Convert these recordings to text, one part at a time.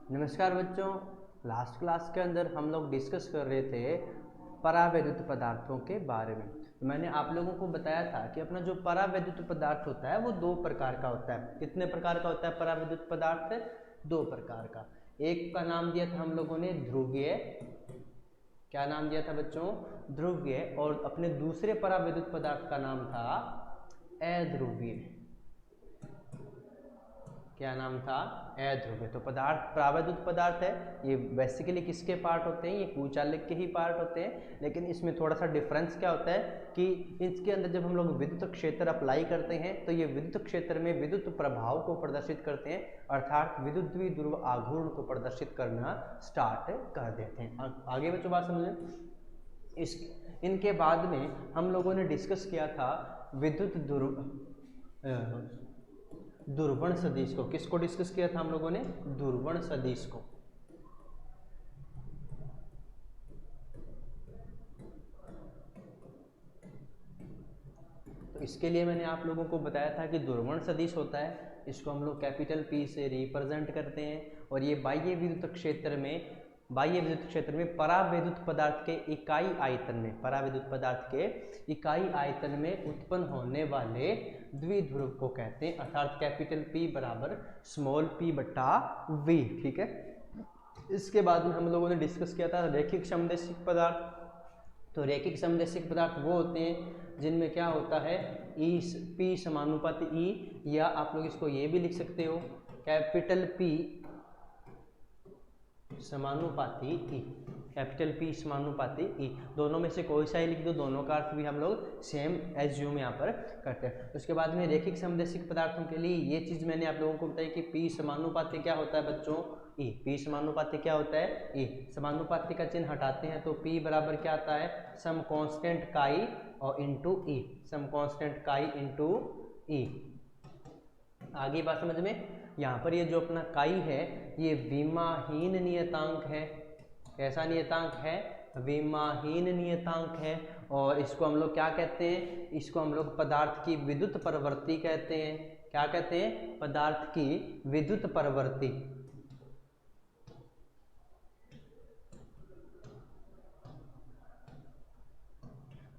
नमस्कार बच्चों, last class के अंदर हम लोग डिस्कस कर रहे थे परावैद्युत पदार्थों के बारे में। तो मैंने आप लोगों को बताया था कि अपना जो परावैद्युत पदार्थ होता है वो दो प्रकार का होता है। कितने प्रकार का होता है परावैद्युत पदार्थ? दो प्रकार का। एक का नाम दिया था हम लोगों ने ध्रुवीय। क्या नाम दिया था बच्चों? ध्रुवीय। और अपने दूसरे परावैद्युत पदार्थ का नाम था अध्रुवीय। क्या नाम था? अध्रुवीय। तो पदार्थ परावैद्युत पदार्थ है, ये बेसिकली किसके पार्ट होते हैं? ये कुचालक के ही पार्ट होते हैं। लेकिन इसमें थोड़ा सा डिफरेंस क्या होता है कि इसके अंदर जब हम लोग विद्युत क्षेत्र अप्लाई करते हैं तो ये विद्युत क्षेत्र में विद्युत प्रभाव को प्रदर्शित करते हैं, अर्थात विद्युत द्विध्रुव आघूर्ण को प्रदर्शित करना स्टार्ट कर देते हैं। आगे बच्चों बात समझें। इनके बाद में हम लोगों ने डिस्कस किया था विद्युत ध्रुवण सदिश को। किसको डिस्कस किया था हम लोगों ने? ध्रुवण सदिश को। तो इसके लिए मैंने आप लोगों को बताया था कि ध्रुवण सदिश होता है, इसको हम लोग कैपिटल P से रिप्रेजेंट करते हैं। और ये बाह्य विद्युत क्षेत्र में परावैद्युत पदार्थ के इकाई आयतन में, परावैद्युत पदार्थ के इकाई आयतन में उत्पन्न होने वाले द्विध्रुव को कहते हैं, अर्थात कैपिटल P बराबर स्मॉल p बटा v। ठीक है। इसके बाद में हम लोगों ने डिस्कस किया था रैखिक समदैशिक पदार्थ। तो रैखिक समदैशिक पदार्थ वो होते हैं जिनमें क्या होता है, P समानुपाती E, या आप लोग इसको ये भी लिख सकते हो कैपिटल P समानुपाती ई। कैपिटल P समानुपाती ई, दोनों में से कोई सा ही लिख दो, दोनों का अर्थ भी हम लोग सेम एज्यूम यहाँ पर करते हैं। उसके बाद में रैखिक समदैशिक पदार्थों के लिए ये चीज़ मैंने आप लोगों को बताई कि P समानुपाती क्या होता है बच्चों? ई। P समानुपाती क्या होता है? ई। समानुपाती का चिन्ह हटाते हैं तो P बराबर क्या आता है? सम कांस्टेंट काई और इंटू ई। सम कांस्टेंट काई इंटू ई। आगे बात समझ में। यहाँ पर ये जो अपना काई है ये विमाहीन नियतांक है। कैसा नियतांक है? विमाहीन नियतांक है। और इसको हम लोग क्या कहते हैं? इसको हम लोग पदार्थ की विद्युत प्रवृत्ति कहते हैं। क्या कहते हैं? पदार्थ की विद्युत प्रवृत्ति।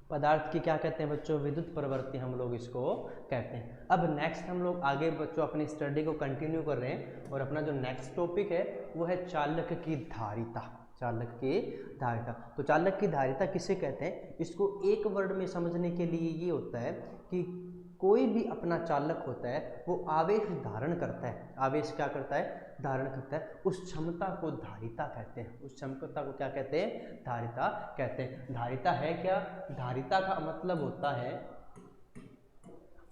पदार्थ की क्या कहते हैं बच्चों? विद्युत प्रवृत्ति हम लोग इसको कहते हैं। अब नेक्स्ट हम लोग आगे बच्चों अपनी स्टडी को कंटिन्यू कर रहे हैं और अपना जो नेक्स्ट टॉपिक है वो है चालक की धारिता। चालक की धारिता। तो चालक की धारिता किसे कहते हैं? इसको एक वर्ड में समझने के लिए ये होता है कि कोई भी अपना चालक होता है वो आवेश धारण करता है। आवेश क्या करता है? धारण करता है। उस क्षमता को धारिता कहते हैं। उस क्षमता को क्या कहते हैं? धारिता कहते हैं। धारिता है क्या? धारिता का मतलब होता है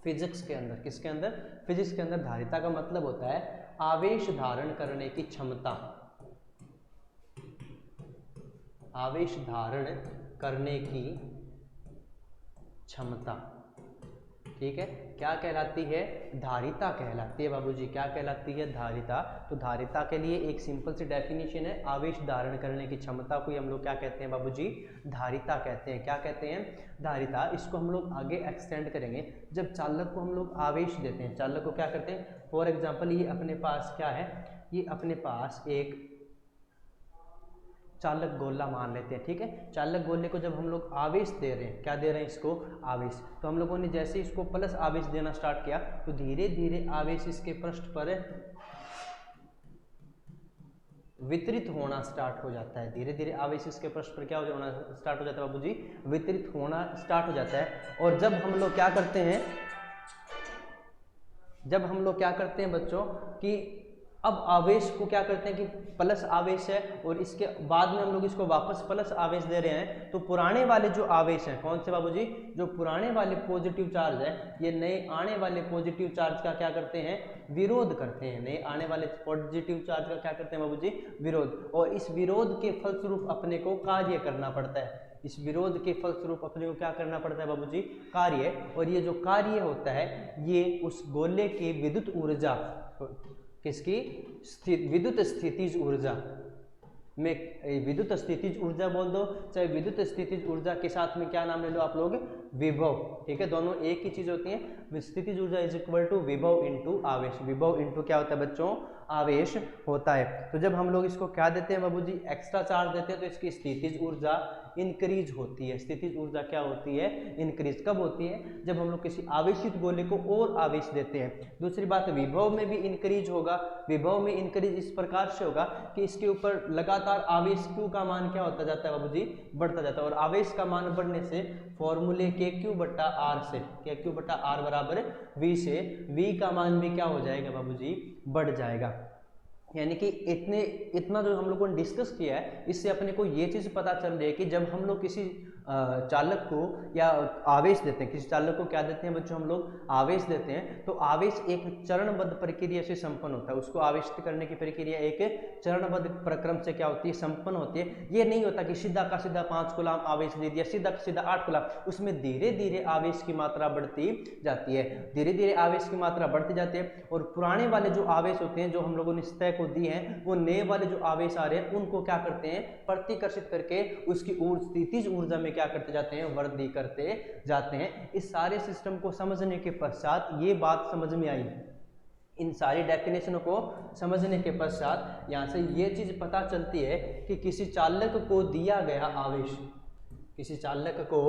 फिजिक्स के अंदर, किसके अंदर? फिजिक्स के अंदर धारिता का मतलब होता है आवेश धारण करने की क्षमता। आवेश धारण करने की क्षमता। ठीक है। क्या कहलाती है? धारिता कहलाती है बाबूजी। क्या कहलाती है? धारिता। तो धारिता के लिए एक सिंपल सी डेफिनेशन है, आवेश धारण करने की क्षमता को हम लोग क्या कहते हैं बाबूजी? धारिता कहते हैं। क्या कहते हैं? धारिता। इसको हम लोग आगे एक्सटेंड करेंगे। जब चालक को हम लोग आवेश देते हैं, चालक को क्या करते हैं? फॉर एग्जाम्पल ये अपने पास क्या है? ये अपने पास एक चालक गोला मान लेते हैं। ठीक है। चालक गोले को जब हम लोग आवेश दे रहे हैं, क्या दे रहे हैं इसको? आवेश। तो हम लोगों ने जैसे इसको प्लस आवेश देना स्टार्ट किया तो धीरे धीरे आवेश इसके पृष्ठ पर वितरित होना स्टार्ट हो जाता है। धीरे धीरे आवेश इसके पृष्ठ पर क्या होना स्टार्ट हो जाता है बाबूजी? वितरित होना स्टार्ट हो जाता है। और जब हम लोग क्या करते हैं, बच्चों कि अब आवेश को क्या करते हैं कि प्लस आवेश है और इसके बाद में हम लोग इसको वापस प्लस आवेश दे रहे हैं, तो पुराने वाले जो आवेश हैं, कौन से बाबूजी? जो पुराने वाले पॉजिटिव चार्ज है, ये नए आने वाले पॉजिटिव चार्ज का क्या करते हैं? विरोध करते हैं। नए आने वाले पॉजिटिव चार्ज का क्या करते हैं बाबूजी? विरोध। और इस विरोध के फलस्वरूप अपने को कार्य करना पड़ता है। इस विरोध के फलस्वरूप अपने को क्या करना पड़ता है बाबूजी? कार्य। और ये जो कार्य होता है ये उस गोले की विद्युत ऊर्जा, किसकी? विद्युत स्थितिज ऊर्जा में, विद्युत स्थितिज ऊर्जा बोल दो चाहे विद्युत स्थितिज ऊर्जा के साथ में क्या नाम ले लो आप लोग? विभव। ठीक है। दोनों एक ही चीज होती है। स्थितिज ऊर्जा इज इक्वल टू विभव इंटू आवेश। विभव इंटू क्या होता है बच्चों? आवेश होता है। तो जब हम लोग इसको क्या देते हैं बाबूजी, एक्स्ट्रा चार्ज देते हैं, तो इसकी स्थितिज ऊर्जा इंक्रीज होती है। स्थितिज ऊर्जा क्या होती है, इंक्रीज। कब होती है, जब हम लोग किसी आवेशित गोले को और आवेश देते हैं। दूसरी बात, विभव में भी इंक्रीज होगा। विभव में इंक्रीज इस प्रकार से होगा कि इसके ऊपर लगातार आवेश Q का मान क्या होता जाता है बाबूजी, बढ़ता जाता है। और आवेश का मान बढ़ने से फॉर्मूले KQ/R से, KQ/R बराबर V से V का मान भी क्या हो जाएगा बाबूजी, बढ़ जाएगा। यानी कि इतना जो हम लोगों ने डिस्कस किया है, इससे अपने को ये चीज़ पता चल रही है कि जब हम लोग किसी चालक को या आवेश देते हैं, किसी चालक को क्या देते हैं बच्चों, हम लोग आवेश देते हैं, तो आवेश एक चरणबद्ध प्रक्रिया से संपन्न होता है। उसको आवेशित करने की प्रक्रिया एक चरणबद्ध प्रक्रम से क्या होती है, संपन्न होती है। ये नहीं होता कि सीधा का सीधा 5 कूलाम आवेश दे दिया, सीधा का सीधा 8 कूलाम। उसमें धीरे धीरे आवेश की मात्रा बढ़ती जाती है, धीरे धीरे आवेश की मात्रा बढ़ती जाती है। और पुराने वाले जो आवेश होते हैं, जो हम लोगों ने सतह को दिए हैं, वो नए वाले जो आवेश आ रहे हैं, उनको क्या करते हैं, प्रतिकर्षित करके उसकी स्थितिज ऊर्जा में क्या करते जाते हैं, वृद्धि करते जाते हैं। इस सारे सिस्टम को समझने के पश्चात ये बात समझ में आई, इन सारी डेफिनेशनों को समझने के पश्चात यहाँ से ये चीज पता चलती है कि किसी चालक को दिया गया आवेश, किसी चालक को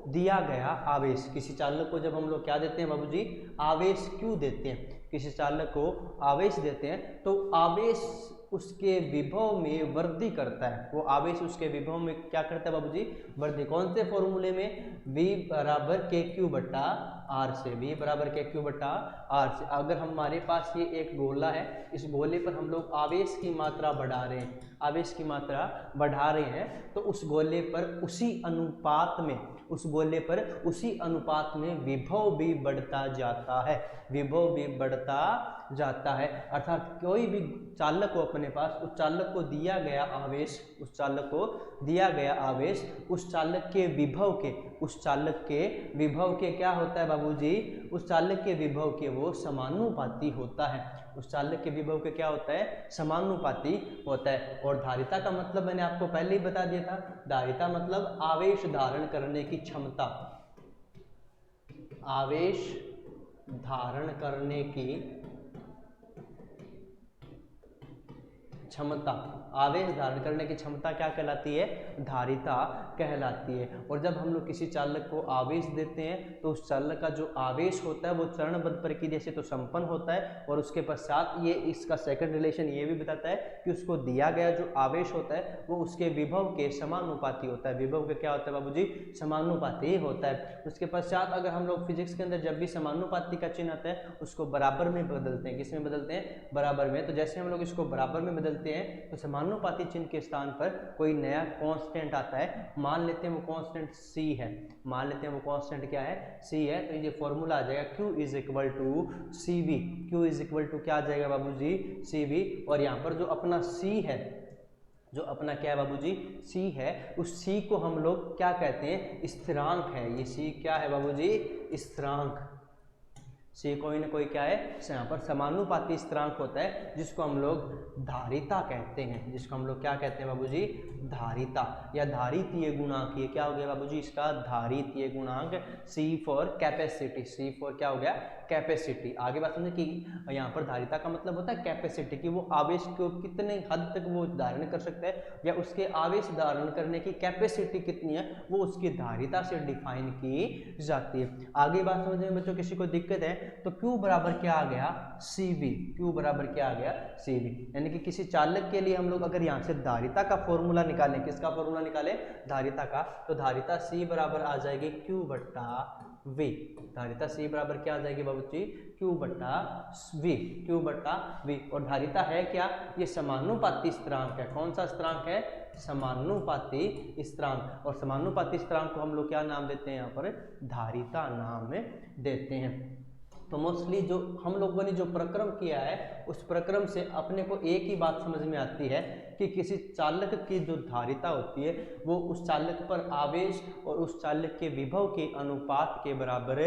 दिया गया आवेश, किसी चालक को जब हम लोग क्या देते हैं बाबूजी, आवेश क्यों देते हैं, किसी चालक को आवेश देते हैं, तो आवेश उसके विभव में वृद्धि करता है। वो आवेश उसके विभव में क्या करता है बाबूजी, वृद्धि। कौन से फॉर्मूले में, V बराबर KQ/R से, V बराबर KQ/R से। अगर हमारे पास ये एक गोला है, इस गोले पर हम लोग आवेश की मात्रा बढ़ा रहे हैं, आवेश की मात्रा बढ़ा रहे हैं, तो उस गोले पर उसी अनुपात में, उस गोले पर उसी अनुपात में विभव भी बढ़ता जाता है, विभव भी बढ़ता जाता है। अर्थात कोई भी चालक को अपने पास, उस चालक को दिया गया आवेश, उस चालक को दिया गया आवेश उस चालक के विभव के, उस चालक के विभव के क्या होता है बाबूजी, उस चालक के विभव के वो समानुपाती होता है, उस चालक के विभव के क्या होता है, समानुपाती होता है। और धारिता का मतलब मैंने आपको पहले ही बता दिया था, धारिता मतलब आवेश धारण करने की क्षमता, आवेश धारण करने की क्षमता, आवेश धारण करने की क्षमता क्या कहलाती है, धारिता कहलाती है। और जब हम लोग किसी चालक को आवेश देते हैं, तो उस चालक का जो आवेश होता है वो चरणबद्ध प्रक्रिया से तो संपन्न होता है, और उसके पश्चात ये इसका सेकंड रिलेशन ये भी बताता है कि उसको दिया गया जो आवेश होता है वो उसके विभव के समानुपाती होता है। विभव के क्या होता है बाबूजी, समानुपाती होता है। उसके पश्चात अगर हम लोग फिजिक्स के अंदर जब भी समानुपाती का चिन्ह आता है, उसको बराबर में बदलते हैं। किसमें बदलते हैं, बराबर में। तो जैसे हम लोग इसको बराबर में बदलते हैं, तो समानुपाती चिन्ह के स्थान पर कोई नया कांस्टेंट आता है। मान लेते हैं वो कांस्टेंट C है, मान लेते हैं वो कांस्टेंट क्या है, C है। तो ये फॉर्मूला आ जाएगा Q is equal to CV, Q is equal to क्या आ जाएगा बाबूजी, CV। और यहाँ पर जो अपना C है, जो अपना क्या है बाबूजी, C है, उस C को हम लोग क्या कहते हैं, स्थिरांक है। ये C क्या है बाबूजी, स्थिरांक। C कोई ना कोई क्या है, यहाँ पर समानुपाती स्थिरांक होता है, जिसको हम लोग धारिता कहते हैं, जिसको हम लोग क्या कहते हैं बाबूजी, धारिता या धारितीय गुणांक। ये क्या हो गया बाबूजी, इसका धारितीय गुणांक। C for capacity, C for क्या हो गया, कैपेसिटी। आगे बात समझे कि यहाँ पर धारिता का मतलब होता है कैपेसिटी, कि वो आवेश को कितने हद तक वो धारण कर सकता है, या उसके आवेश धारण करने की कैपेसिटी कितनी है, वो उसकी धारिता से डिफाइन की जाती है। आगे बात समझने में बच्चों किसी को दिक्कत है, तो Q बराबर क्या आ गया, CV। Q बराबर क्या आ गया, CV। यानी कि किसी चालक के लिए हम लोग अगर यहाँ से धारिता का फॉर्मूला निकालें, किसका फॉर्मूला निकालें, धारिता का, तो धारिता C बराबर आ जाएगी Q/V। धारिता C बराबर क्या आ जाएगी बाबूजी, Q/V, Q/V। और धारिता है क्या, ये समानुपाती स्थिरांक है। कौन सा स्थिरांक है, समानुपाती स्थिरांक। और समानुपाती स्थिरांक को हम लोग क्या नाम देते हैं, यहाँ पर धारिता नाम देते हैं। तो मोस्टली जो हम लोगों ने जो प्रक्रम किया है, उस प्रक्रम से अपने को एक ही बात समझ में आती है कि किसी चालक की जो धारिता होती है वो उस चालक पर आवेश और उस चालक के विभव के अनुपात के बराबर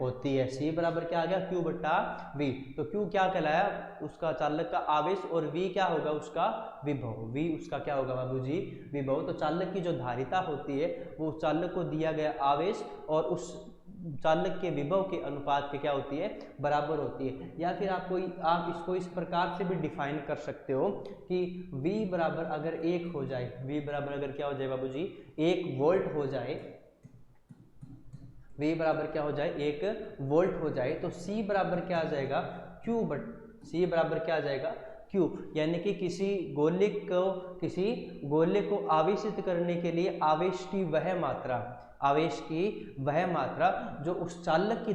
होती है। C बराबर क्या आ गया, Q/V। तो Q क्या कहलाया, उसका चालक का आवेश, और V क्या होगा, उसका विभव। V उसका क्या होगा बाबूजी, विभव। तो चालक की जो धारिता होती है वो चालक को दिया गया आवेश और उस चालक के विभव के अनुपात के क्या होती है, बराबर होती है। या फिर आप इसको इस प्रकार से भी डिफाइन कर सकते हो कि V बराबर अगर 1 हो जाए, V बराबर अगर क्या हो जाए बाबूजी, 1 वोल्ट हो जाए, V बराबर क्या हो जाए, 1 वोल्ट हो जाए, तो C बराबर क्या आ जाएगा, Q C बराबर क्या आ जाएगा, Q। यानी कि किसी गोले को आवेशित करने के लिए आवेश की वह मात्रा जो उस चालक की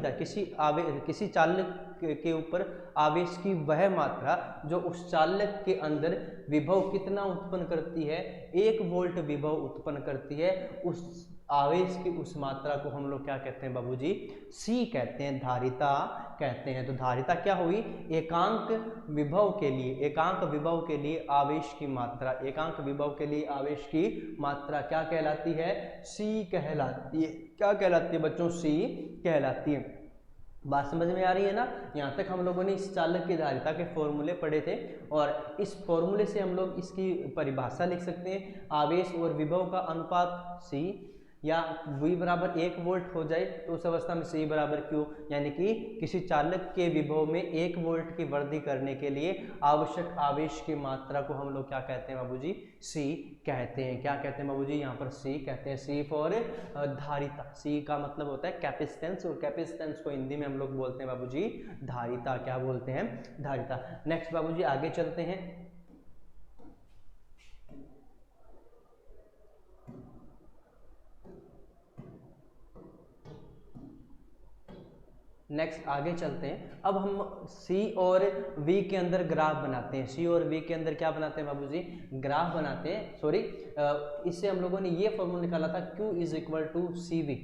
किसी चालक के ऊपर आवेश की वह मात्रा जो उस चालक के अंदर विभव कितना उत्पन्न करती है, 1 वोल्ट विभव उत्पन्न करती है, उस आवेश की उस मात्रा को हम लोग क्या कहते हैं बाबूजी, C कहते हैं, धारिता कहते हैं। तो धारिता क्या हुई, एकांक विभव के लिए आवेश की मात्रा, एकांक विभव के लिए आवेश की मात्रा क्या कहलाती है, C कहलाती है। क्या कहलाती है बच्चों, C कहलाती है। बात समझ में आ रही है ना। यहाँ तक हम लोगों ने इस चालक की धारिता के फॉर्मूले पढ़े थे और इस फॉर्मूले से हम लोग इसकी परिभाषा लिख सकते हैं, आवेश और विभव का अनुपात C, या V बराबर 1 वोल्ट हो जाए तो उस अवस्था में C बराबर Q, यानी कि किसी चालक के विभव में 1 वोल्ट की वृद्धि करने के लिए आवश्यक आवेश की मात्रा को हम लोग क्या कहते हैं बाबूजी, C कहते हैं। क्या कहते हैं बाबूजी, यहाँ पर C कहते हैं। C फॉर धारिता, C का मतलब होता है कैपेसिटेंस, और कैपेसिटेंस को हिंदी में हम लोग बोलते हैं बाबूजी धारिता। क्या बोलते हैं, धारिता। नेक्स्ट बाबूजी आगे चलते हैं। नेक्स्ट आगे चलते हैं। अब हम C और V के अंदर ग्राफ बनाते हैं। C और V के अंदर क्या बनाते हैं बाबूजी, ग्राफ बनाते हैं। सॉरी, इससे हम लोगों ने ये फॉर्मूला निकाला था Q is equal to CV,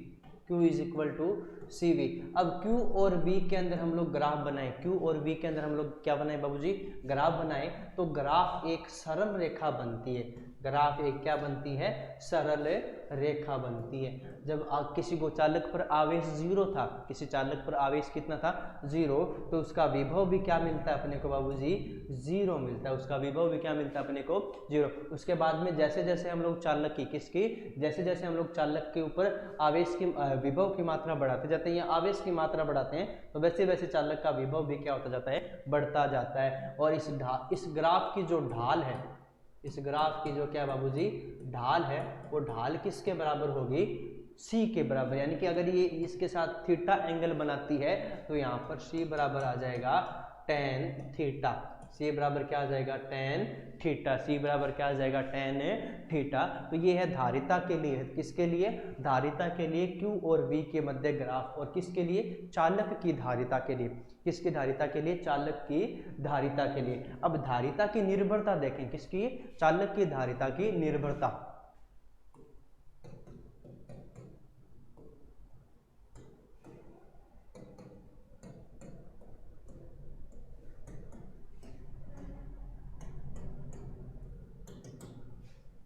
Q is equal to CV। अब Q और V के अंदर हम लोग ग्राफ बनाए, Q और V के अंदर हम लोग क्या बनाए बाबूजी, ग्राफ बनाए, तो ग्राफ एक सरल रेखा बनती है। ग्राफ एक क्या बनती है, सरल रेखा बनती है। जब किसी गोचालक पर आवेश 0 था, किसी चालक पर आवेश कितना था, 0, तो उसका विभव भी क्या मिलता है अपने को बाबूजी, 0 मिलता है। उसका विभव भी क्या मिलता है अपने को, 0। उसके बाद में जैसे जैसे हम लोग चालक की जैसे जैसे हम लोग चालक के ऊपर आवेश की विभव की मात्रा बढ़ाते जाते हैं या आवेश की मात्रा बढ़ाते हैं, तो वैसे वैसे चालक का विभव भी क्या होता जाता है, बढ़ता जाता है। और इस ग्राफ की जो ढाल है, इस ग्राफ की जो क्या बाबूजी ढाल है, वो ढाल किसके बराबर होगी, C के बराबर। यानी कि अगर ये इसके साथ थीटा एंगल बनाती है तो यहाँ पर C बराबर आ जाएगा tan थीटा। C बराबर क्या आ जाएगा, tan थीटा। C बराबर क्या आ जाएगा, tan थीटा। तो ये है धारिता के लिए, किसके लिए, धारिता के लिए Q और V के मध्य ग्राफ। और किसके लिए, चालक की धारिता के लिए। किसकी धारिता के लिए, चालक की धारिता के लिए। अब धारिता की निर्भरता देखें, किसकी, चालक की धारिता की निर्भरता।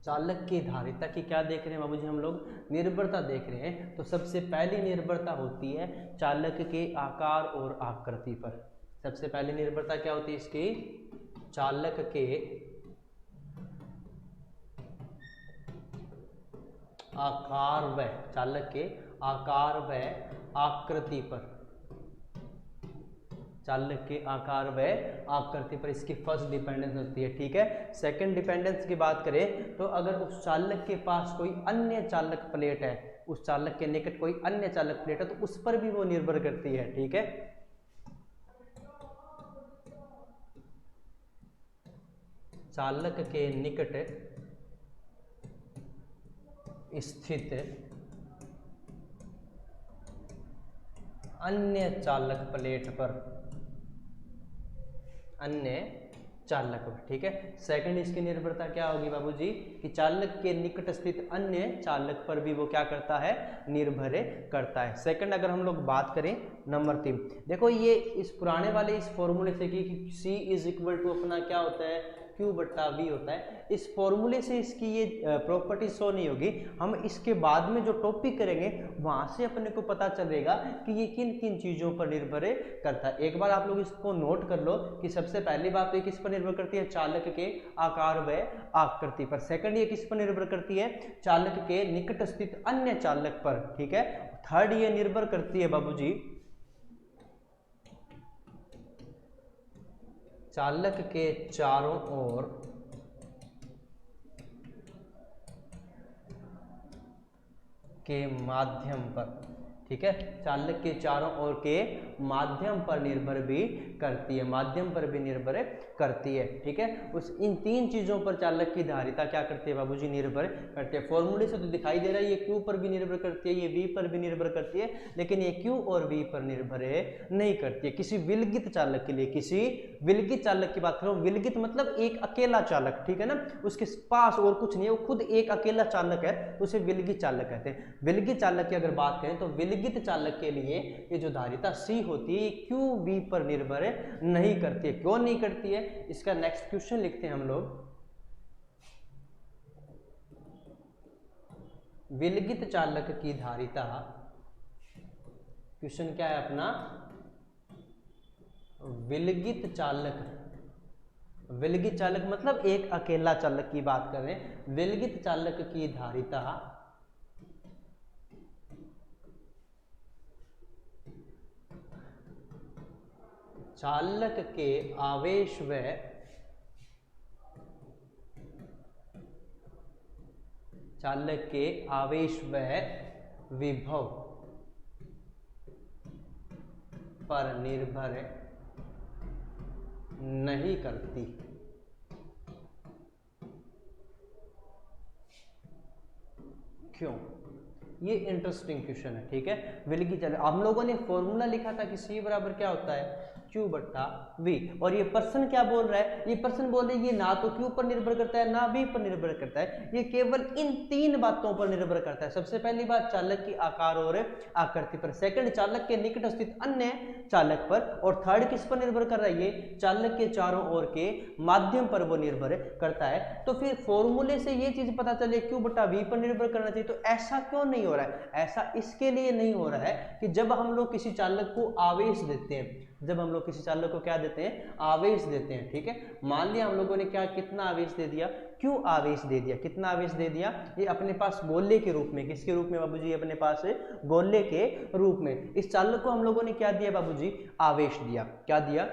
चालक की धारिता की क्या देख रहे हैं बाबूजी, हम लोग निर्भरता देख रहे हैं। तो सबसे पहली निर्भरता होती है चालक के आकार और आकृति पर। सबसे पहली निर्भरता क्या होती है इसकी, चालक के आकार व, चालक के आकार व आकृति पर। चालक के आकार व आकृति पर इसकी फर्स्ट डिपेंडेंस होती है, ठीक है। सेकंड डिपेंडेंस की बात करें तो अगर उस चालक के पास कोई अन्य चालक प्लेट है, उस चालक के निकट कोई अन्य चालक प्लेट है, तो उस पर भी वो निर्भर करती है, ठीक है। चालक के निकट स्थित अन्य चालक प्लेट पर, अन्य चालक, ठीक है। सेकंड इसकी निर्भरता क्या होगी बाबूजी, कि चालक के निकट स्थित अन्य चालक पर भी वो क्या करता है, निर्भर करता है। सेकंड अगर हम लोग बात करें नंबर 3, देखो ये इस पुराने वाले इस फॉर्मूले से कि C इज इक्वल टू अपना क्या होता है, Q बट्टा V होता है। इस फॉर्मूले से इसकी ये प्रॉपर्टी शो नहीं होगी, हम इसके बाद में जो टॉपिक करेंगे वहां से अपने को पता चलेगा कि ये किन किन चीजों पर निर्भर करता है। एक बार आप लोग इसको नोट कर लो कि सबसे पहली बात तो ये किस पर निर्भर करती है, चालक के आकार व आकृति पर। सेकंड ये किस पर निर्भर करती है, चालक के निकट स्थित अन्य चालक पर, ठीक है। थर्ड ये निर्भर करती है बाबूजी चालक के चारों ओर के माध्यम पर, ठीक है। चालक के चारों ओर के माध्यम पर निर्भर भी करती है, माध्यम पर भी निर्भर करती है, ठीक है। उस इन तीन चीजों पर चालक की धारिता क्या करती है बाबूजी, निर्भर करती है। फॉर्मूले से तो दिखाई दे रहा है ये Q पर भी निर्भर करती है, ये V पर भी निर्भर करती है, लेकिन ये Q और V पर निर्भर नहीं करती है। किसी विलगित चालक के लिए, किसी विलगित चालक की बात करो, विलगित मतलब एक अकेला चालक, ठीक है ना, उसके पास और कुछ नहीं है, वो खुद एक अकेला चालक है, तो उसे विलगित चालक कहते हैं। विलगित चालक की अगर बात करें तो विलगित चालक के लिए ये जो धारिता C होती है Q V पर निर्भर नहीं करती है। क्यों नहीं करती है, इसका नेक्स्ट क्वेश्चन लिखते हैं हम लोग। विलगित चालक की धारिता, क्वेश्चन क्या है अपना, विलगित चालक मतलब एक अकेला चालक की बात कर रहे हैं। विलगित चालक की धारिता चालक के आवेश व विभव पर निर्भर नहीं करती। क्यों, ये इंटरेस्टिंग क्वेश्चन है, ठीक है। विलगित चालक, हम लोगों ने फॉर्मूला लिखा था कि C बराबर क्या होता है, Q बट्टा V, और ये पर्सन क्या बोल रहा है, ये पर्सन बोल रहे हैं ये ना तो Q पर निर्भर करता है ना V पर निर्भर करता है, ये केवल इन तीन बातों पर निर्भर करता है। सबसे पहली बात चालक की आकार और आकृति पर, सेकंड चालक के निकट स्थित अन्य चालक पर, और थर्ड किस पर निर्भर कर रहा है, ये चालक के चारों ओर के माध्यम पर वो निर्भर करता है। तो फिर फॉर्मूले से ये चीज पता चले Q बट्टा V पर निर्भर करना चाहिए, तो ऐसा क्यों नहीं हो रहा है, ऐसा इसके लिए नहीं हो रहा है कि जब हम लोग किसी चालक को आवेश देते हैं, जब हम लोग किसी चालक को क्या देते हैं, आवेश देते हैं, ठीक है। मान लिया हम लोगों ने क्या कितना आवेश दे दिया, Q आवेश दे दिया, कितना आवेश दे दिया, ये अपने पास गोले के रूप में, किसके रूप में बाबूजी, अपने पास गोले के रूप में। इस चालक को हम लोगों ने क्या दिया बाबूजी, आवेश दिया, क्या दिया,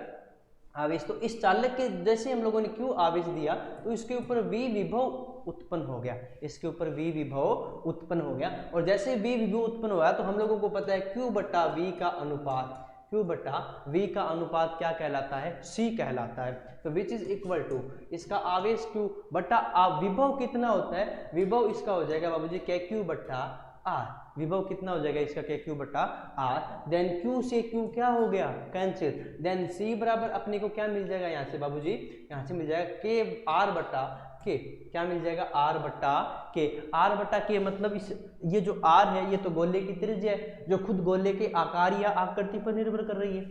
आवेश। तो इस चालक के जैसे हम लोगों ने Q आवेश दिया तो इसके ऊपर V विभव उत्पन्न हो गया, इसके ऊपर V विभव उत्पन्न हो गया, और जैसे V विभव उत्पन्न हुआ तो हम लोगों को पता है Q बट्टा V का अनुपात, Q बट्टा V का अनुपात क्या कहलाता है, C कहलाता है। तो विच इज इक्वल टू, इसका आवेश Q बट्टा विभव कितना होता है, विभव इसका हो जाएगा बाबूजी KQ बट्टा R, विभव कितना हो जाएगा इसका KQ बट्टा R। देन Q से Q क्या हो गया, कैंसिल, देन C बराबर अपने को क्या मिल जाएगा यहाँ से बाबूजी, यहाँ से मिल जाएगा K R बट्टा K, क्या मिल जाएगा R बट्टा K, R बट्टा K मतलब इस ये जो R है ये तो गोले की त्रिज्या है, जो खुद गोले के आकार या आकृति पर निर्भर कर रही है,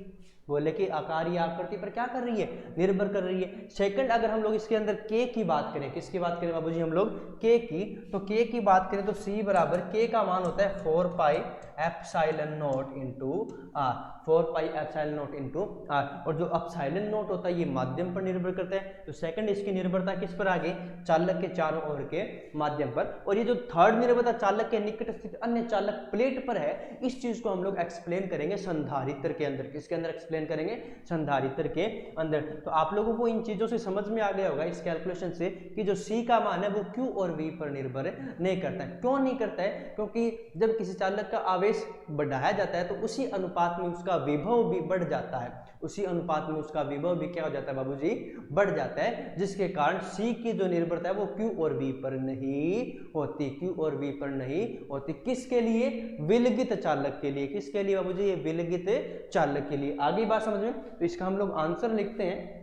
गोले के आकार या आकृति पर क्या कर रही है, निर्भर कर रही है। सेकंड अगर हम लोग इसके अंदर K की बात करें, किसकी बात करें बाबूजी हम लोग, K की, तो K की बात करें तो C बराबर K का मान होता है 4 pi epsilon not into R, 4 pi epsilon not into R, और जो एप्सिलॉन नॉट होता है ये माध्यम पर निर्भर करता है। तो सेकंड इसकी निर्भरता किस पर आ गई, चालक के चारों ओर के माध्यम पर, और ये जो थर्ड निर्भरता चालक के निकट स्थित अन्य चालक प्लेट पर है, इस चीज को हम लोग एक्सप्लेन करेंगे संधारित्र के अंदर, किसके अंदर एक्सप्लेन करेंगे, संधारित्र के अंदर। तो आप लोगों को इन चीजों से समझ में आ गया होगा इस कैलकुलेशन से कि जो C का मान है वो Q और V पर निर्भर नहीं करता है। क्यों नहीं करता है, क्योंकि जब किसी चालक का आवेश बढ़ाया जाता है तो उसी अनुपात में उसका विभव भी बढ़ जाता है, उसी अनुपात में उसका विभव भी क्या हो जाता है बाबूजी, बढ़ जाता है, जिसके कारण C की जो निर्भरता है वो Q और V पर नहीं होती, Q और V पर नहीं होती। किसके लिए, विलगित चालक के लिए, किसके लिए बाबूजी, ये विलगित चालक के लिए। आगे बात समझ में, तो इसका हम लोग आंसर लिखते हैं।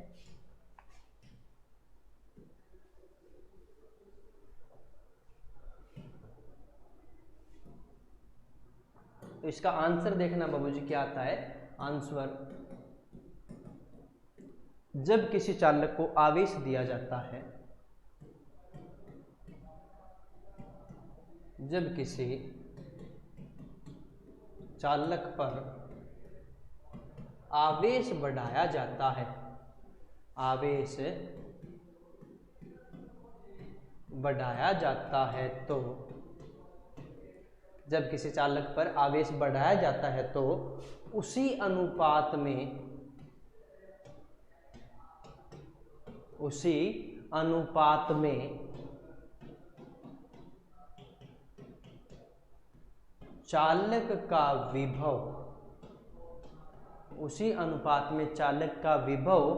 तो इसका आंसर देखना बाबूजी क्या आता है, आंसर जब किसी चालक को आवेश दिया जाता है, जब किसी चालक पर आवेश बढ़ाया जाता है, आवेश बढ़ाया जाता है तो, जब किसी चालक पर आवेश बढ़ाया जाता है तो उसी अनुपात में, उसी अनुपात में चालक का विभव, उसी अनुपात में चालक का विभव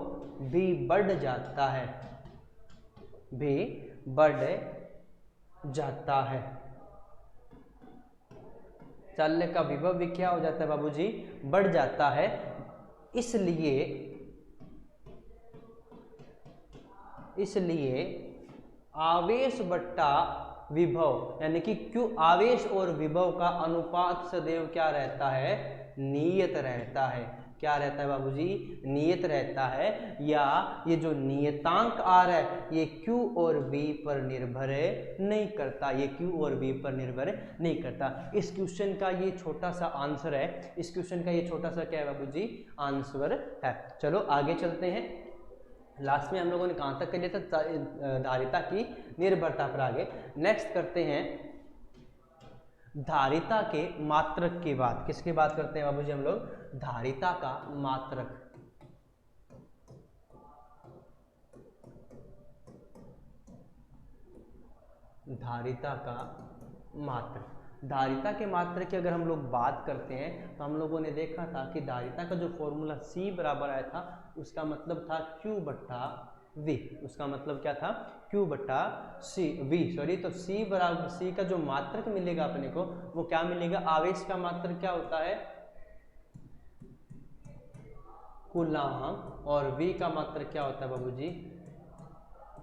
भी बढ़ जाता है, भी बढ़ जाता है। चालक का विभव भी क्या हो जाता है बाबूजी? बढ़ जाता है। इसलिए आवेश बट्टा विभव, यानी कि क्यों आवेश और विभव का अनुपात सदैव क्या रहता है? नियत रहता है। क्या रहता है बाबूजी? नियत रहता है। या ये जो नियतांक आर है ये Q और V पर निर्भर नहीं करता, ये Q और V पर निर्भर नहीं करता। इस क्वेश्चन का ये छोटा सा आंसर है, इस क्वेश्चन का ये छोटा सा क्या है बाबूजी? आंसर है। चलो आगे चलते हैं। लास्ट में हम लोगों ने कहाँ तक कर लिया था? धारिता की निर्भरता पर। आगे नेक्स्ट करते हैं धारिता के मात्रक की बात। किसकी बात करते हैं बाबूजी हम लोग? धारिता का मात्रक। धारिता का मात्रक। धारिता के मात्रक की अगर हम लोग बात करते हैं तो हम लोगों ने देखा था कि धारिता का जो फॉर्मूला C बराबर आया था उसका मतलब था Q बट्टा V। उसका मतलब क्या था? Q बट्टा V, सॉरी। तो C बराबर, C का जो मात्रक मिलेगा अपने को वो क्या मिलेगा? आवेश का मात्रक क्या होता है? कूलाम। और V का मात्रक क्या होता है बाबूजी?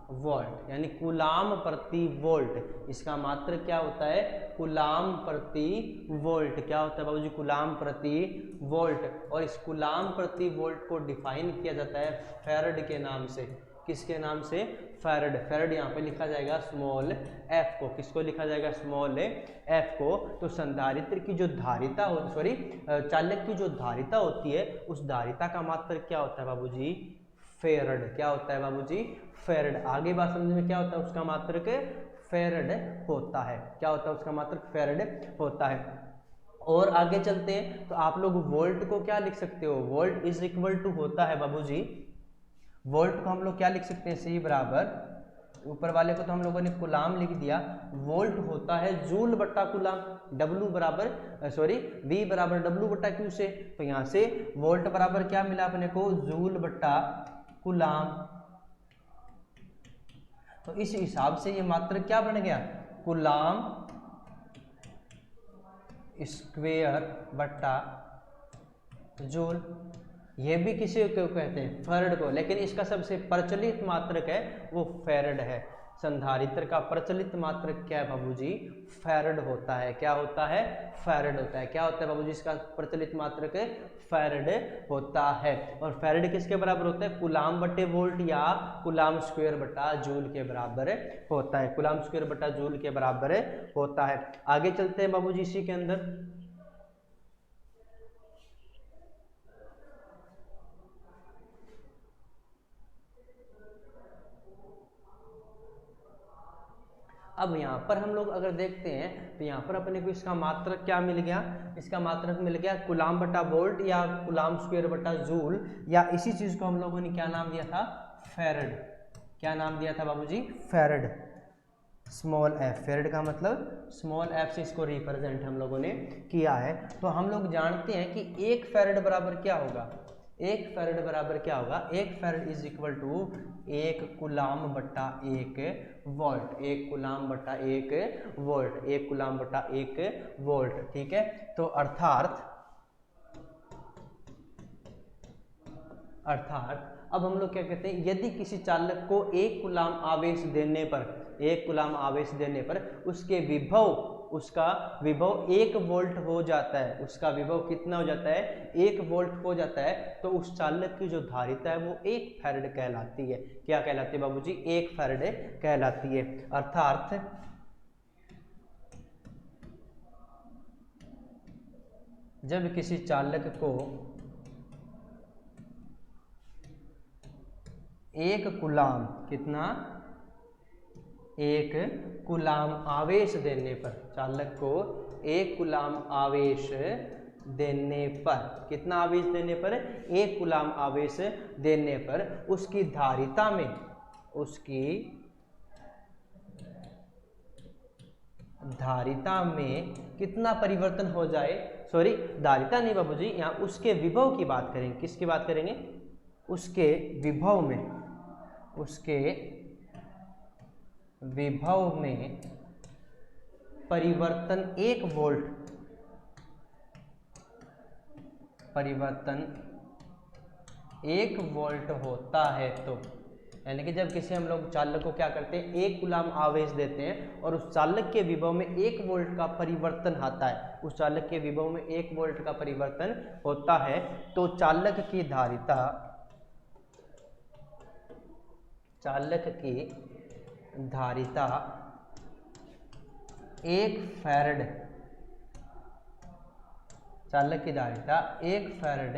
वोल्ट, यानी कूलाम प्रति वोल्ट। इसका मात्रक क्या होता है? कूलाम प्रति वोल्ट। क्या होता है बाबूजी? कूलाम प्रति वोल्ट। और इस कूलाम प्रति वोल्ट को डिफाइन किया जाता है फैराड के नाम से। किसके नाम से? फैराड। फैराड यहाँ पे लिखा जाएगा स्मॉल f को। किसको लिखा जाएगा? स्मॉल f को। तो संधारित्र की जो धारिता हो, सॉरी चालक की जो धारिता होती है उस धारिता का मात्रक क्या होता है बाबूजी? फैराड। क्या होता है बाबूजी? फैराड। आगे बात समझ में क्या होता है? उसका मात्रक फैराड होता है। क्या होता है? उसका मात्रक फैराड होता है। और आगे चलते हैं तो आप लोग वोल्ट को क्या लिख सकते हो? वोल्ट इज इक्वल टू होता है बाबूजी, वोल्ट को हम लोग क्या लिख सकते हैं? C बराबर, ऊपर वाले को तो हम लोगों ने कूलाम लिख दिया, वोल्ट होता है जूल बट्टा कूलाम। W बराबर, सॉरी V बराबर W बट्टा Q से। तो यहाँ से वोल्ट बराबर क्या मिला अपने को? जूल बट्टा कूलाम। तो इस हिसाब से ये मात्रक क्या बन गया? कूलाम स्क्वेयर बट्टा जूल। ये भी किसी को कहते हैं? फैराड को। लेकिन इसका सबसे प्रचलित मात्रक है वो फैराड है। संधारित्र का प्रचलित मात्रक क्या है बाबूजी? फैराड होता है। क्या होता है? फैराड होता है। क्या होता है बाबूजी इसका प्रचलित मात्रक? फैराड होता है। और फैराड किसके बराबर होता है? कूलाम बटे वोल्ट या कूलाम स्क्वायर बटा जूल के बराबर होता है। कूलाम स्क्वायर बटा जूल के बराबर होता है। आगे चलते हैं बाबूजी इसी के अंदर। अब यहाँ पर हम लोग अगर देखते हैं तो यहाँ पर अपने को इसका मात्रक क्या मिल गया? इसका मात्रक मिल गया कूलाम बटा वोल्ट या कूलाम स्क्वायर बटा जूल, या इसी चीज को हम लोगों ने क्या नाम दिया था? फैराड। क्या नाम दिया था बाबूजी? फैराड। Small f। फैराड का मतलब स्मॉल f से इसको रिप्रेजेंट हम लोगों ने किया है। तो हम लोग जानते हैं कि एक फैराड बराबर क्या होगा? एक फैराड बराबर क्या होगा? एक फैराड इज इक्वल टू एक कूलाम बट्टा एक वोल्ट। एक कूलाम बट्टा एक वोल्ट। एक कूलाम बट्टा एक वोल्ट। ठीक है। तो अर्थात अब हम लोग क्या कहते हैं? यदि किसी चालक को एक कूलाम आवेश देने पर, एक कूलाम आवेश देने पर उसके विभव उसका विभव 1 वोल्ट हो जाता है, उसका विभव कितना हो जाता है 1 वोल्ट हो जाता है, तो उस चालक की जो धारिता है वो 1 फैरड कहलाती है। क्या कहलाती है बाबूजी? 1 फैरड कहलाती है। अर्थात जब किसी चालक को 1 कूलाम, कितना 1 कूलाम आवेश देने पर, चालक को 1 कूलाम आवेश देने पर, कितना आवेश देने पर? 1 कूलाम आवेश देने पर उसकी धारिता में, उसकी धारिता में कितना परिवर्तन हो जाए, सॉरी धारिता नहीं बाबूजी, यहाँ उसके विभव की बात करेंगे। किसकी बात करेंगे? उसके विभव में, उसके विभव में परिवर्तन 1 वोल्ट, परिवर्तन 1 वोल्ट होता है, तो यानी कि जब किसी हम लोग चालक को क्या करते हैं 1 कूलाम आवेश देते हैं और उस चालक के विभव में 1 वोल्ट का परिवर्तन आता है, उस चालक के विभव में 1 वोल्ट का परिवर्तन होता है, तो चालक की धारिता, चालक की धारिता 1 फैरड, चालक की धारिता 1 फैरड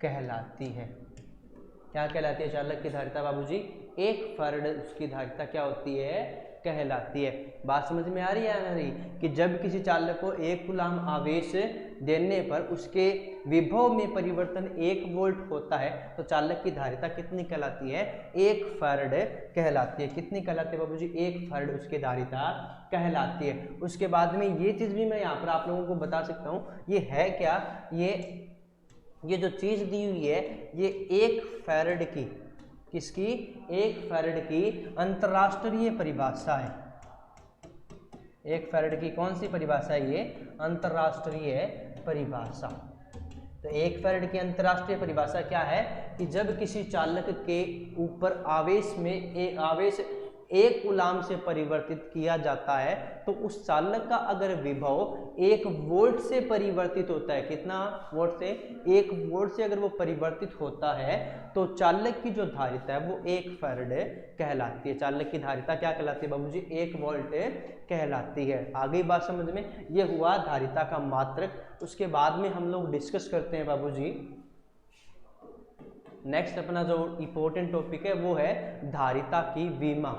कहलाती है। क्या कहलाती है चालक की धारिता बाबूजी? 1 फैरड उसकी धारिता क्या होती है? कहलाती है। बात समझ में आ रही है या नहीं कि जब किसी चालक को 1 कूलाम आवेश देने पर उसके विभव में परिवर्तन 1 वोल्ट होता है, तो चालक की धारिता कितनी कहलाती है? 1 फैरड कहलाती है। कितनी कहलाती है बाबूजी? 1 फैरड उसकी धारिता कहलाती है। उसके बाद में ये चीज़ भी मैं यहाँ पर आप लोगों को बता सकता हूँ, ये है क्या, ये जो चीज़ दी हुई है ये 1 फैरड की, किसकी? 1 फैरड की अंतर्राष्ट्रीय परिभाषा है। 1 फैरड की कौन सी परिभाषा है? ये अंतर्राष्ट्रीय परिभाषा। तो 1 फैरड की अंतर्राष्ट्रीय परिभाषा क्या है कि जब किसी चालक के ऊपर आवेश में आवेश 1 कूलाम से परिवर्तित किया जाता है, तो उस चालक का अगर विभव 1 वोल्ट से परिवर्तित होता है, कितना वोल्ट से? 1 वोल्ट से अगर वो परिवर्तित होता है, तो चालक की जो धारिता है वो 1 फैरड कहलाती है। चालक की धारिता क्या कहलाती है बाबूजी? 1 वोल्ट कहलाती है। आगे बात समझ में? ये हुआ धारिता का मात्रक। उसके बाद में हम लोग डिस्कस करते हैं बाबूजी, नेक्स्ट अपना जो इंपॉर्टेंट टॉपिक है वो है धारिता की विमा।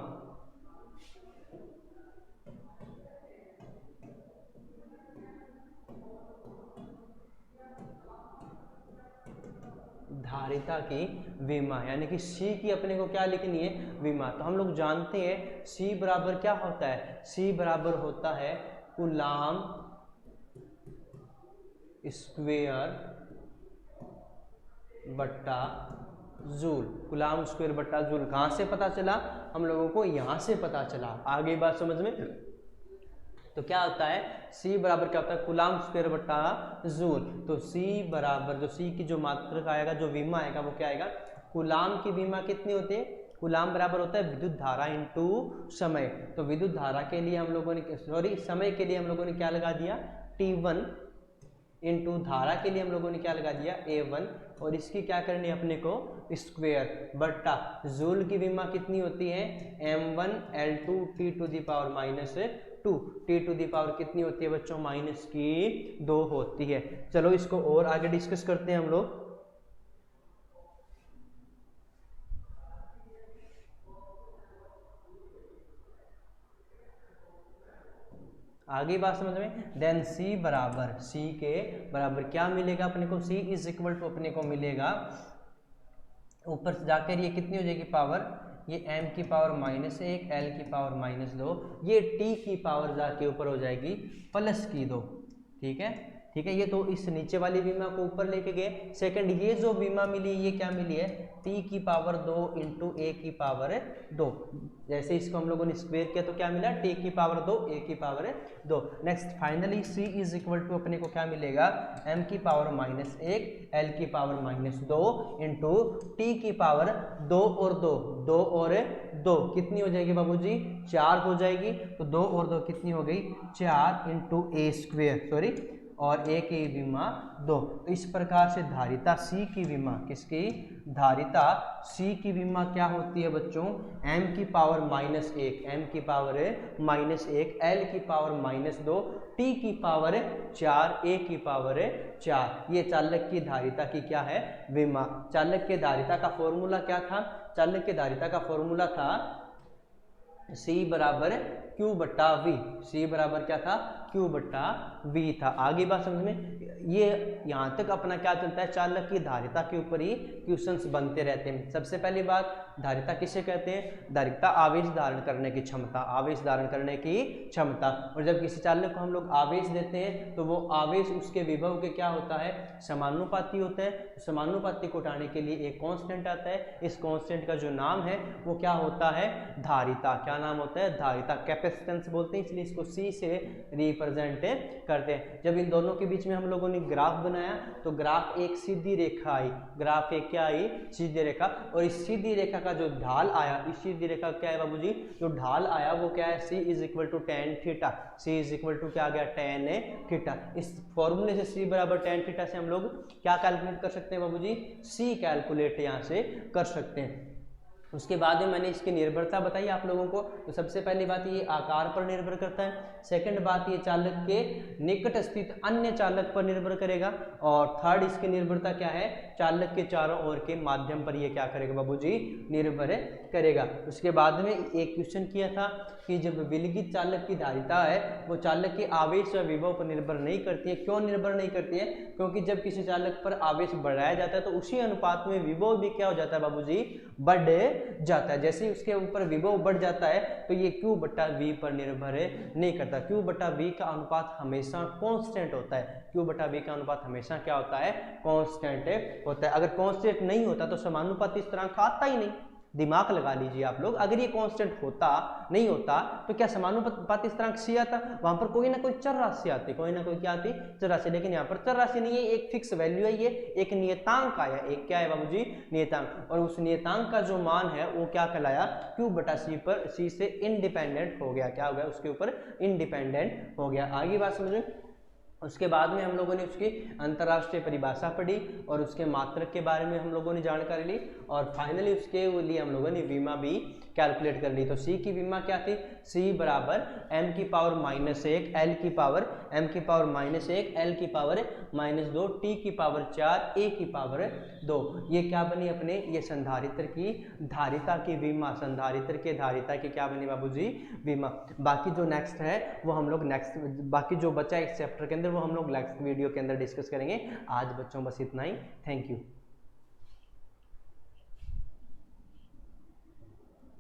धारिता की विमा यानी कि सी की अपने को क्या लिखनी है? विमा। तो हम लोग जानते हैं सी बराबर क्या होता है? सी बराबर होता है कूलाम स्क्वायर बट्टा जूल। कूलाम स्क्वायर बट्टा जूल कहाँ से पता चला? हम लोगों को यहाँ से पता चला। आगे बात समझ में? तो क्या होता है? C बराबर क्या होता है? कूलाम स्क्वायर बट्टा जूल। तो C बराबर, जो C की जो मात्रक आएगा, जो विमा आएगा वो क्या आएगा? कूलाम की विमा कितनी होती है? कूलाम बराबर होता है विद्युत धारा इंटू समय। तो विद्युत धारा के लिए हम लोगों ने, सॉरी समय के लिए हम लोगों ने क्या लगा दिया? T1 इंटू धारा के लिए हम लोगों ने क्या लगा दिया? A1। और इसकी क्या करनी है अपने को? स्क्वायर बट्टा जूल की विमा कितनी होती है? M1 L2 T to the power minus 2। T to the power कितनी होती है बच्चों? माइनस की 2 होती है। चलो इसको और आगे डिस्कस करते हैं हम लोग। आगे बात समझ में? देन C बराबर, C के बराबर क्या मिलेगा अपने को? C इज इक्वल टू अपने को मिलेगा, ऊपर से जाकर ये कितनी हो जाएगी पावर? ये m की पावर -1, L की पावर -2, ये T की पावर जाके ऊपर हो जाएगी +2। ठीक है, ठीक है। ये तो इस नीचे वाली विमा को ऊपर लेके गए। सेकंड, ये जो विमा मिली ये क्या मिली है, t की पावर 2 इंटू a की पावर 2। जैसे इसको हम लोगों ने स्क्वायर किया तो क्या मिला, t की पावर 2 a की power 2। Next finally c is equal to अपने को क्या मिलेगा, m की पावर -1 l की पावर -2 इंटू t की पावर 2 और 2, 2 और 2 कितनी हो जाएगी बाबूजी, 4 हो जाएगी। तो 2 और 2 कितनी हो गई, 4 इंटू ए स्क्वेयर, सॉरी, और a की विमा 2। तो इस प्रकार से धारिता C की विमा, किसकी, धारिता C की विमा क्या होती है बच्चों, m की पावर -1, m की पावर -1, l की पावर -2, t की पावर 4, a की पावर 4। ये चालक की धारिता की क्या है, विमा। चालक के धारिता का फॉर्मूला क्या था, चालक के धारिता का फॉर्मूला था C बराबर Q बट्टा V। C बराबर क्या था, Q बट्टा V था। आगे बात समझ में, ये यहाँ तक अपना क्या चलता है, चालक की धारिता के ऊपर ही क्वेश्चंस बनते रहते हैं। सबसे पहली बात, धारिता किसे कहते हैं, धारिता आवेश धारण करने की क्षमता, आवेश धारण करने की क्षमता। और जब किसी चालक को हम लोग आवेश देते हैं तो वो आवेश उसके विभव के क्या होता है, समानुपाती होता है। समानुपाती को उठाने के लिए एक कांस्टेंट आता है, इस कांस्टेंट का जो नाम है वो क्या होता है, धारिता। क्या नाम होता है, धारिता। कैपेसिटेंस बोलते हैं, इसलिए इसको C से रिप्रेजेंट करते हैं। जब इन दोनों के बीच में हम लोगों ने ग्राफ बनाया तो ग्राफ एक सीधी रेखा आई, ग्राफ एक क्या आई, सीधी रेखा। और इस सीधी रेखा का जो ढाल आया, इस सीधी रेखा क्या है बाबूजी, जो ढाल आया वो क्या है, C is equal to tan theta. C is equal to क्या आ गया, tan थीटा। इस फॉर्मूले से C बराबर tan थीटा से हम लोग क्या कैलकुलेट कर सकते हैं बाबूजी, C कैलकुलेट यहाँ से कर सकते हैं। उसके बाद में मैंने इसकी निर्भरता बताई आप लोगों को। तो सबसे पहली बात ये आकार पर निर्भर करता है। सेकंड बात ये चालक के निकट स्थित अन्य चालक पर निर्भर करेगा। और थर्ड इसकी निर्भरता क्या है, चालक के चारों ओर के माध्यम पर ये क्या करेगा बाबूजी, निर्भर करेगा। उसके बाद में एक क्वेश्चन किया था कि जब विलगित चालक की धारिता है वो चालक के आवेश व विभव पर निर्भर नहीं करती है। क्यों निर्भर नहीं करती है, क्योंकि जब किसी चालक पर आवेश बढ़ाया जाता है तो उसी अनुपात में विभव भी क्या हो जाता है बाबूजी, बढ़ जाता है। जैसे ही उसके ऊपर विभव बढ़ जाता है तो ये Q बट्टा V पर निर्भर नहीं करता। Q बट्टा V का अनुपात हमेशा कांस्टेंट होता है। Q बट्टा V का अनुपात हमेशा क्या होता है, कांस्टेंट होता है। अगर कांस्टेंट नहीं होता तो समानुपाती स्थिरांक आता ही नहीं। दिमाग लगा लीजिए आप लोग, अगर ये कांस्टेंट होता नहीं होता तो क्या समानुपाती स्थिरांक C आता, वहां पर कोई ना कोई चर राशि आती, कोई ना कोई क्या आती, चर राशि। लेकिन यहाँ पर चर राशि नहीं है, एक फिक्स वैल्यू है, ये एक नियतांक आया। एक क्या है बाबूजी, नियतांक। और उस नियतांक का जो मान है वो क्या कहलाया, Q बटा C पर C से इंडिपेंडेंट हो गया। क्या हो गया, उसके ऊपर इंडिपेंडेंट हो गया। आगे बात समझो। उसके बाद में हम लोगों ने उसकी अंतर्राष्ट्रीय परिभाषा पढ़ी और उसके मात्रक के बारे में हम लोगों ने जानकारी ली। और फाइनली उसके लिए हम लोगों ने विमा भी कैलकुलेट कर ली। तो C की विमा क्या थी, C बराबर m की पावर -1, l की पावर m की पावर -1, l की पावर -2, t की पावर 4, a की पावर 2। ये क्या बनी अपने, ये संधारित्र की धारिता की विमा, संधारित्र के धारिता की क्या बनी बाबूजी, विमा। बाकी जो नेक्स्ट है वो हम लोग नेक्स्ट, बाकी जो बचा इस चैप्टर के अंदर वो हम लोग नेक्स्ट वीडियो के अंदर डिस्कस करेंगे। आज बच्चों बस इतना ही। Thank you.